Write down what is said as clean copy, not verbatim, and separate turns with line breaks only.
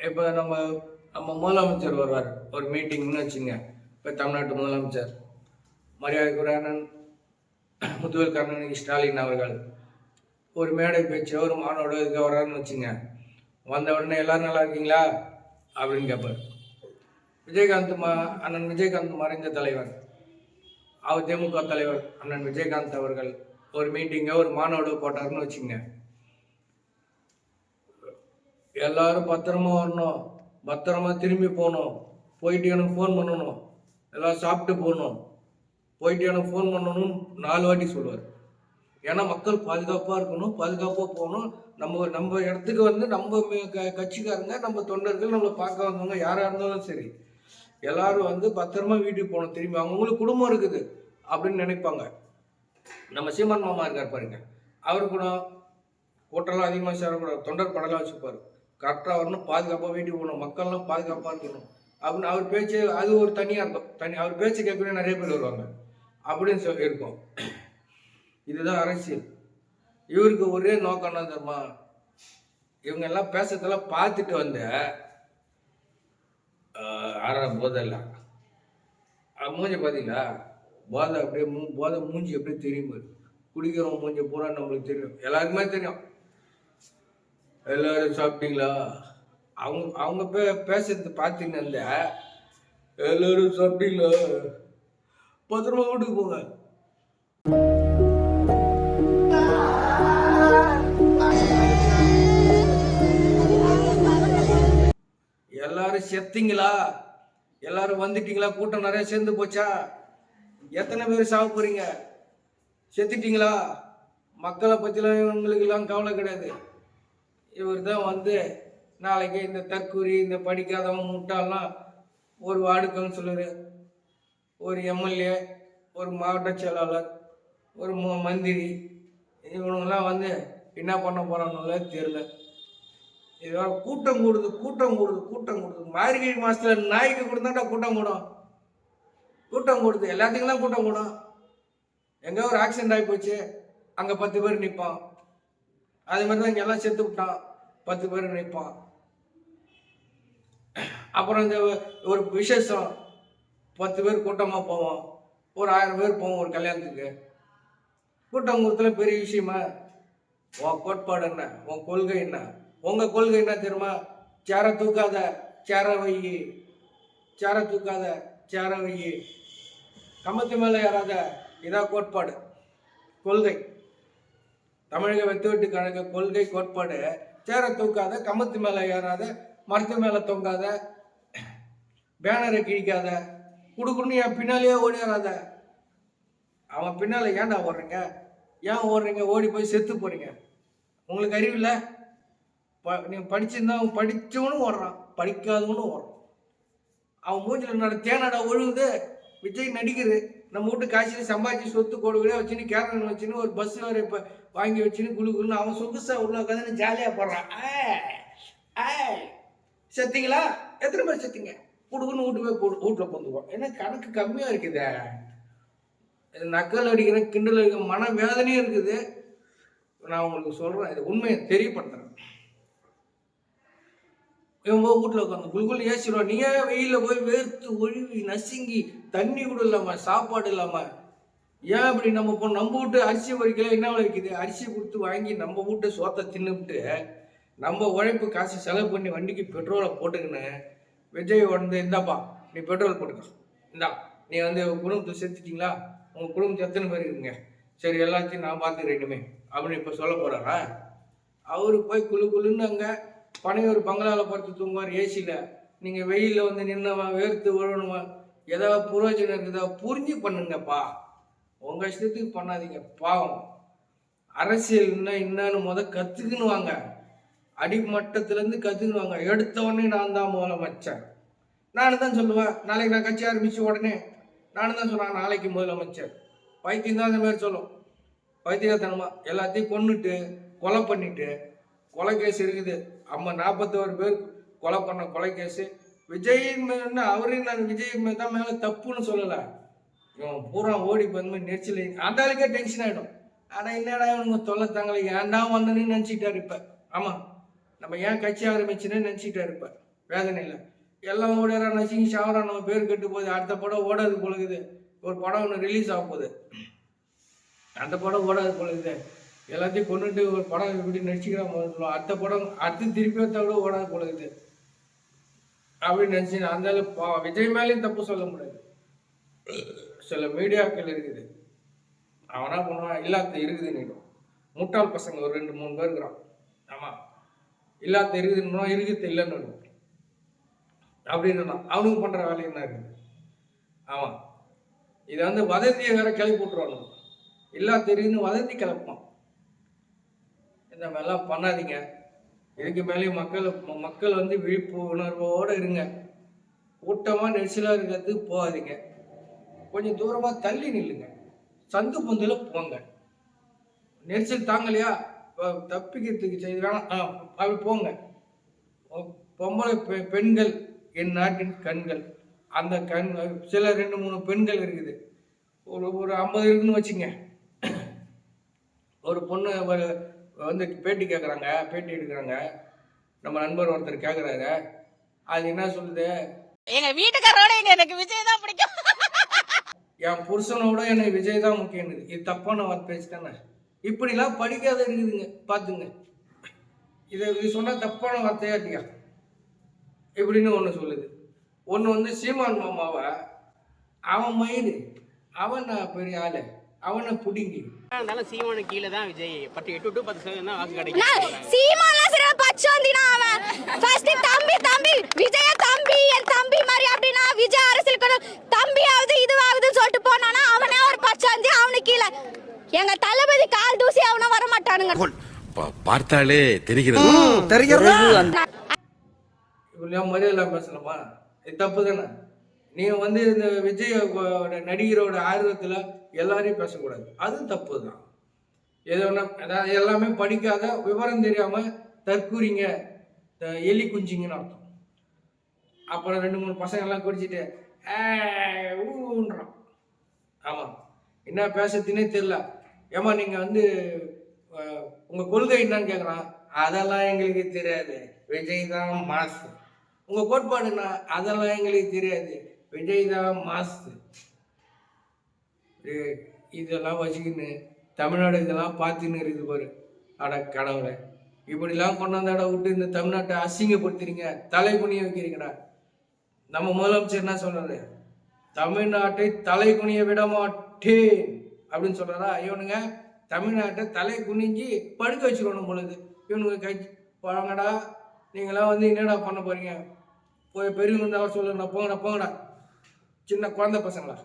இப்போ நம்ம நம்ம முதலமைச்சர் வருவார் ஒரு மீட்டிங்னு வச்சுங்க. இப்போ தமிழ்நாட்டு முதலமைச்சர் மரியாதைக்குரிய அண்ணன் முத்துவேல் கருணாநிதி ஸ்டாலின் அவர்கள் ஒரு மேடை பேச்சு ஒரு மாணோட இதுக்கு வர்றாருன்னு வச்சுங்க. வந்த உடனே எல்லாரும் நல்லா இருக்கீங்களா அப்படின்னு கேட்பார். விஜயகாந்த் அண்ணன் விஜயகாந்த் மறைந்த தலைவர், அவர் திமுக தலைவர் அண்ணன் விஜயகாந்த் அவர்கள் ஒரு மீட்டிங்க ஒரு மாணோட போட்டாருன்னு வச்சுங்க. எல்லாரும் பத்திரமா வரணும், பத்திரமா திரும்பி போகணும், போயிட்டு எனக்கு ஃபோன் பண்ணணும், எல்லாம் சாப்பிட்டு போகணும், போயிட்டு எனக்கு ஃபோன் பண்ணணும்னு 4 வாட்டி சொல்லுவார். ஏன்னா மக்கள் பாதுகாப்பாக இருக்கணும், பாதுகாப்பாக போகணும். நம்ம இடத்துக்கு வந்து நம்ம கட்சிக்காரங்க, நம்ம தொண்டர்கள், நம்மளை பார்க்க வந்தவங்க யாராக இருந்தாலும் சரி, எல்லாரும் வந்து பத்திரமா வீட்டுக்கு போகணும். திரும்பி அவங்களுக்கு குடும்பம் இருக்குது அப்படின்னு நினைப்பாங்க. நம்ம சீமான் மாமா இருக்கார் பாருங்க, அவரு கூட கூட்டம்லாம் அதிகமாக சேரக்கூடாது, தொண்டர் படலாம் வச்சுப்பார். கரெக்டாக வரணும், பாதுகாப்பாக வீட்டுக்கு போகணும், மக்கள்லாம் பாதுகாப்பாக இருக்கணும் அப்படின்னு அவர் பேச்சு அது ஒரு தனியாக இருக்கும். அவர் பேச்சு கேட்கவே நிறைய பேர் வருவாங்க அப்படின்னு சொல்லி இருக்கும். இதுதான் அரசியல். இவருக்கு ஒரே நோக்கம் என்ன தெரியுமா? இவங்க எல்லாம் பேசுறதெல்லாம் பார்த்துட்டு வந்த போதல்ல மூஞ்சி பார்த்தீங்களா? போதை அப்படியே போதை மூஞ்சி எப்படி தெரியுமா? குடிக்கிறவங்க மூஞ்சி பூரா நம்மளுக்கு தெரியும், எல்லாருக்குமே தெரியும். எல்லாரும் சாப்பிட்டீங்களா? அவங்க பேசுறது பார்த்தீங்கன்னா இருந்த எல்லாரும் சாப்பிட்டீங்களா, பத்திரமா வீட்டுக்கு போங்க. எல்லாரும் செத்தீங்களா? எல்லாரும் வந்துட்டீங்களா? கூட்டம் நிறைய சேர்ந்து போச்சா? எத்தனை பேர் சாப்பிட போறீங்க? செத்துட்டீங்களா? மக்களை பற்றிலாம் இவங்களுக்கு எல்லாம் கவலை கிடையாது. இவர் தான் வந்து நாளைக்கு இந்த தற்கூரி, இந்த படிக்காதவங்க முட்டாலாம் ஒரு வார்டு கவுன்சிலரு, ஒரு எம்எல்ஏ, ஒரு மாவட்ட செயலாளர், ஒரு மந்திரி, இவனுங்கெல்லாம் வந்து என்ன பண்ண போறான்னு தெரியல. இதோட கூட்டம் கூடுது, கூட்டம் கூடுது, கூட்டம் கூடுது. மார்கழி மாசத்துல நாய்க்கு கொடுத்தாண்டா கூட்டம் கூடும், கூட்டம் கூடுது, எல்லாத்துக்கும் தான் கூட்டம் கூடும். எங்க ஒரு ஆக்சிடென்ட் ஆகி போச்சு, அங்க 10 பேர் நிற்பான். அது மாதிரி தான் இங்க எல்லாம் செத்து விட்டான், 10 பேர் நிற்பான். அப்புறம் இந்த ஒரு விசேஷம் 10 பேர் கூட்டமா போவோம், ஒரு 1000 பேர் போவோம் ஒரு கல்யாணத்துக்கு. கூட்டம் கூட்டத்துல பெரிய விஷயமா? உன் கோட்பாடு என்ன? உன் கொள்கை என்ன? உங்க கொள்கை என்ன தெரியுமா? சேர தூக்காத, சேர வை, சேர தூக்காத, சேர வை, கம்பத்து மேல ஏறாத. இதான் கோட்பாடு, கொள்கை. தமிழக வெட்டுவெட்டு கழக கொள்கை கோட்பாடு சேர தூக்காத, கம்பத்து மேல ஏறாத, மரத்து மேல தொங்காத, பேனரை கிழிக்காத, குடுக்குன்னு என் பின்னாலேயே ஓடிறாத. அவன் பின்னால ஏன்டா ஓடுறீங்க? ஏன் ஓடுறீங்க? ஓடி போய் செத்து போறீங்க. உங்களுக்கு அறிவு இல்லை? நீங்க படிச்சிருந்தா படிச்சவனும் ஓடுறான், படிக்காதவனும் ஓடுறான். அவன் மூஞ்சில தேனடா ஒழுகுது. விஜய் நடிகரு, நம்ம வீட்டு காய்ச்சி சம்பாதிச்சு சொத்து கொடுக்குறே வச்சுன்னு கேரளன் வச்சுன்னு ஒரு பஸ் வேறு இப்போ வாங்கி வச்சுன்னு குழுக்குன்னு அவன் சொகுசா உள்ள உட்காந்து ஜாலியாக போடுறான். செத்தீங்களா? எத்தனை பேர் செத்தீங்க? கொடுக்குன்னு வீட்டில் பொந்துவோம். ஏன்னா கணக்கு கம்மியாக இருக்குது. நக்கல் அடிக்கிற, கிண்டல் அடிக்கிற மன வேதனையும் இருக்குது. நான் உங்களுக்கு சொல்கிறேன், இது உண்மையை தெரியப்படுத்துறேன். இவன் வீட்டில் உட்காந்து குழுக்குள்ள ஏசிடுவான். நீ ஏன் வெயிலில் போய் வேர்த்து ஒழுவி நசுங்கி தண்ணி கூட இல்லாமல் சாப்பாடு இல்லாமல் ஏன் இப்படி நம்ம இப்போ நம்ம வீட்டு அரிசி பறிக்கல என்ன விளைவிக்குது? அரிசி கொடுத்து வாங்கி நம்ம வீட்டு சோத்தை தின்னுபிட்டு நம்ம உழைப்பு காசு செலவு பண்ணி வண்டிக்கு பெட்ரோலை போட்டுக்கின்னு விஜய் வந்து இந்தாப்பா நீ பெட்ரோல் போட்டுக்க, இந்தா நீ வந்து குடும்பத்தை சேர்த்துட்டீங்களா? உங்கள் குடும்பத்தை எத்தனை பேர் இருக்குங்க? சரி எல்லாத்தையும் நான் பார்த்துக்கிறேனுமே அப்படின்னு இப்போ சொல்ல போகிறாரா? அவரு போய் குழுன்னு அங்கே பனையூர் பங்களாவில் படுத்து தூங்குவார் ஏசியில். நீங்கள் வெயிலில் வந்து நின்னவா வேர்த்து விழணுமா? ஏதாவது புரோஜனம் இருக்குதா? புரிஞ்சு பண்ணுங்கப்பா, உங்கள் இஷ்டத்துக்கு பண்ணாதீங்க. பாவம். அரசியல்னா என்னன்னு கற்றுக்குன்னு வாங்க, அடிமட்டத்திலேருந்து கற்றுக்குன்னு வாங்க. எடுத்த உடனே நான் தான் முதலமைச்சர் நானும் தான் சொல்லுவேன். நாளைக்கு நான் கட்சி ஆரம்பிச்சு உடனே நானும் தான் சொல்லுவேன் நாளைக்கு முதலமைச்சர். பைத்தியம் தான் அந்த மாதிரி சொல்லும், பைத்தியத்தனமா. எல்லாத்தையும் கொண்டுட்டு கொலை பண்ணிட்டு, கொலை கேஸ் இருக்குது 41 பேர் கொலை பண்ண கொலை கேஸு. விஜயின் மேலே அவரையும் நான் விஜய் தான் மேலே தப்புன்னு சொல்லலை. இவன் பூரா ஓடி வந்து நெரிச்சல் அந்த ஆளுக்கே டென்ஷன் ஆகிடும். ஆனால் என்னடா இவனுங்க தொல்லை தாங்களே, ஏன்டா வந்தனு நினச்சிக்கிட்டாரு இப்போ. ஆமாம், நம்ம ஏன் கட்சி ஆரம்பிச்சுன்னு நினச்சிக்கிட்டாரு இப்போ. வேதனையில் எல்லாம் ஓடுறா நசிங்கி சாவரா, நம்ம பேர் கெட்டு போகுது, அடுத்த படம் ஓடாது பொழுகுது. ஒரு படம் ஒன்று ரிலீஸ் ஆக போகுது, அந்த படம் ஓடாது பொழுகுது, எல்லாத்தையும் கொண்டுட்டு ஒரு படம் இப்படி நடிச்சுக்கிறான் சொல்லுவோம், அடுத்த படம் அடுத்து திருப்பி விட ஓடாது பொழுகுது அப்படின்னு நினச்சி அந்த விஜய் மேலேயும் தப்பு சொல்ல முடியாது. சில மீடியாக்கள் இருக்குது, அவனா பண்ணுவான் இல்லாத இருக்குதுன்னு முட்டாள் பசங்க ஒரு 2-3 பேர் இருக்கிறான். ஆமாம், இல்லாத இருக்குதுன்னு இருக்குது இல்லைன்னு அப்படின்னு அவனுக்கு பண்ணுற வேலை என்ன இருக்குது. ஆமாம், இதை வந்து வதந்தியை வேற கிளப்பி விட்டுருவானு, இல்லாத இருக்குதுன்னு வதந்தி கிளப்பான். இந்த மாதிரிலாம் பண்ணாதீங்க. இதுக்கு மேலேயும் மக்கள் வந்து விழிப்புணர்வோடு இருங்க. கூட்டமாக நெரிசலாக இருக்கிறதுக்கு போகாதீங்க, கொஞ்சம் தூரமாக தள்ளி நில்லுங்க, சந்து பொந்தில் போங்க. நெரிசல் தாங்கலையா, தப்பிக்கிறதுக்கு செய்து வேணாம் அப்படி போங்க. பொம்பளை பெண்கள் என் நாட்டின் கண்கள், அந்த சில 2-3 பெண்கள் இருக்குது, ஒரு 50 இருக்குன்னு வச்சுங்க. ஒரு பொண்ணு வந்து பேட்டி எடுக்கிறாங்க, நம்ம நண்பர் ஒருத்தர் கேட்குறாரு, அது என்ன சொல்லுது,
எங்க வீட்டுக்காரோட எனக்கு விஜய் தான் பிடிக்கும்,
என் புருஷனோட எனக்கு விஜய் தான் முக்கியம். இது தப்பான பேச்சு தானே. இப்படிலாம் படிக்காத இருக்குதுங்க, பார்த்துங்க. இது சொன்னால் தப்பான வார்த்தையா இல்லையா இப்படின்னு ஒன்று சொல்லுது. ஒன்று வந்து சீமான் மாமாவை, அவன் மயிறு, அவன் பெரிய ஆளு, அவனை பிடிங்கி
சீமானு கீழே தான் விஜய் 8 to 10% தான் வாக்கு கிடைக்கும். சீமான்லாம் சரியா பச்சோந்தினா அவன் ஃபர்ஸ்ட் தம்பி விஜய தம்பி என் தம்பி மாதிரி அப்படினா விஜய் அரசியலுக்கு தம்பியாவது இதுவாகுது சொல்லிட்டு போனானா அவனே ஒரு பச்சோந்தி, அவனுக்கு கீழே எங்க தளபதி கால் தூசி அவன வர மாட்டானுங்க.
பார்த்தாலே தெரிகிறது.
இவ்வளோ மரியாதை பேசலாமா? இது தப்பு தானே. நீ வந்து இந்த விஜய் நடிகரோட ஆர்வத்தில் எல்லாரையும் பேசக்கூடாது, அது தப்பு தான். எது ஒன்று, அதாவது எல்லாமே படிக்காத விவரம் தெரியாமல் தற்கூறிங்க, எலி குஞ்சிங்கன்னு அர்த்தம். அப்புறம் 2-3 பசங்கள்லாம் குடிச்சிட்டு ஊன்றான். ஆமாம், என்ன பேசுறதுன்னே தெரியல. ஏமா நீங்கள் வந்து உங்கள் கொள்கை என்னன்னு கேட்குறான், அதெல்லாம் எங்களுக்கு தெரியாது, விஜய் தான் மாசு. உங்கள் கோட்பாடுன்னா, அதெல்லாம் எங்களுக்கு தெரியாது, விஜய் தான் மாசு. இதெல்லாம் வச்சுக்கின்னு தமிழ்நாடு இதெல்லாம் பார்த்துன்னு இருக்குது பாரு. அட கடவுளை, இப்படிலாம் கொண்டாந்தாட விட்டு இந்த தமிழ்நாட்டை அசிங்கப்படுத்துறீங்க, தலை குனிய வைக்கிறீங்கடா. நம்ம முதலமைச்சர் என்ன சொல்றாரு, தமிழ்நாட்டை தலை குனிய விட மாட்டேன் அப்படின்னு சொல்றாரா? இவனுங்க தமிழ்நாட்டை தலை குனிஞ்சி படுக்க வச்சுக்கணும் பொழுது இவனுங்க கை பழங்கடா. நீங்களாம் வந்து என்னடா பண்ண போறீங்க, போய் பெரியவங்க அவர் சொல்லுங்கடா, போங்கடா சின்ன குழந்தை பசங்களா.